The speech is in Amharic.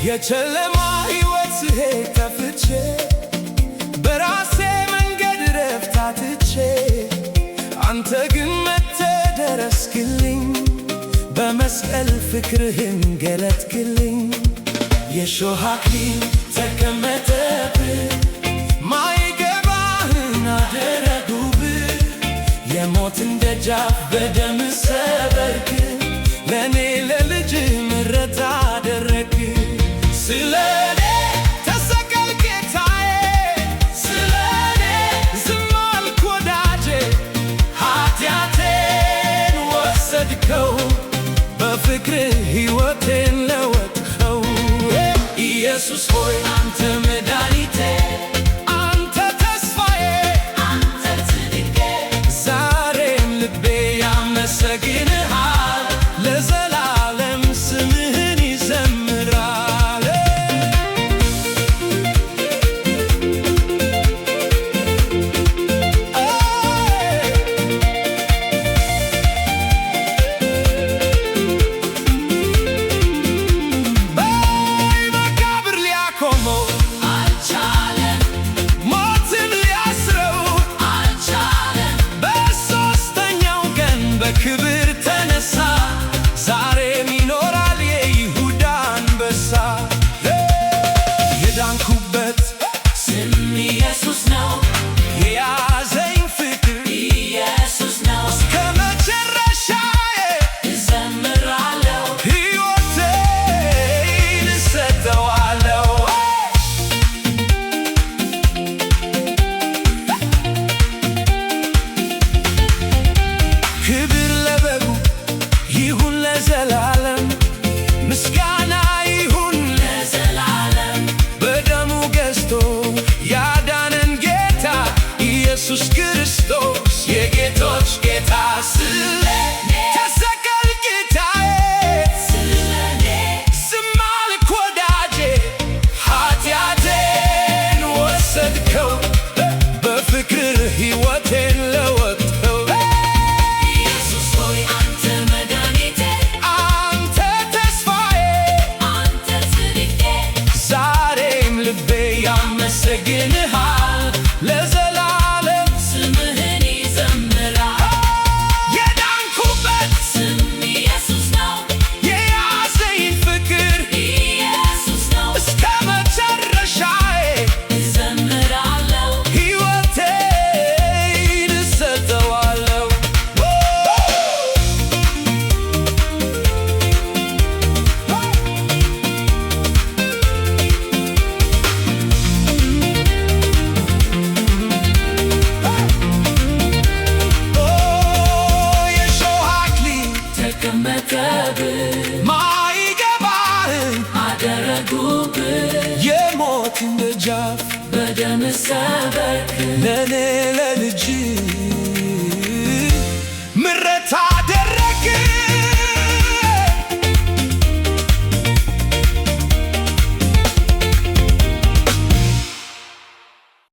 የጨለማ ሕይወት ስሄድ ጠፍቼ በራሴ መንገድ ረፍት አጥቼ አንተ ግን መጥተህ ደረስክልኝ፣ በመስቀል ፍቅርህን ገለጥክልኝ። የሾህ አክሊል ተቀመጠብህ፣ ማይገባህን አደረጉብህ። የሞትን ደጃፍ በደምህ ሰበርክ፣ ለእኔ ለልጅህ ምሕረት አደረግክ። ስለኔ ተሰቀልክ ጌታዬ፣ ስለኔ ዝም አልክ ወዳጄ። ኃጢአቴን ወሰድከው፣ በፍቅርህ ሕይወቴን ለወጥኸው። ኢየሱስ ሆይ አንተ መድኃኒቴ፣ አንተ ተስፋዬ፣ አንተ ጽድቄ። ዛሬም ልቤ ያመሰግንሃል፣ ለዘላለም ስምህን ይዘምራል። መቃብር ሊያቆመው አልቻለም፣ ሞትን ሊያስረው አልቻለም። በሦስተኛው ቀን በክብር ተነሳ፣ ዛሬም ይኖራል የይሁዳ አንበሳ። የዳንኩበት ስም ኢየሱስ ነው፣ የያዘኝ ፍቅር ኢየሱስ ነው። እስከ መጨረሻዬ እዘምራለሁ፣ ሕይወቴን እሰጠዋለሁ። ክብር ለበጉ ይሁን ለዘላለም፣ ምስጋና ይሁን ለዘላለም። በደሙ ገዝቶ ያዳነን ጌታ ኢየሱስ ክርስቶስ የጌቶች ጌታ። ስለኔ ተሰቀልክ ጌታዬ፣ ስለኔ ዝም አልክ ወዳጄ። ኃጢአቴን ወሰድከው፣ በፍቅርህ ሕይወቴን ለወጥኸው። ኢየሱስ ሆይ አንተ መድኃኒቴ፣ አንተ ተስፋዬ፣ አንተ ጽድቄ። ዛሬም ልቤ ያመሰግንሃል፣ ለዘላለም ስምህን ይዘምራል። የዳንኩበት ስም ኢየሱስ ነው፣ የያዘኝ ፍቅር ኢየሱስ ነው። እስከ መጨረሻዬ እዘምራለሁ፣ ሕይወቴን እሰጠዋለሁ። የሾህ አክሊል ተቀመጠብህ፣ ማይገባህን አደረጉብህ። የሞትን ደጃፍ በደምህ ሰበርክ፣ ለእኔ ለልጅህ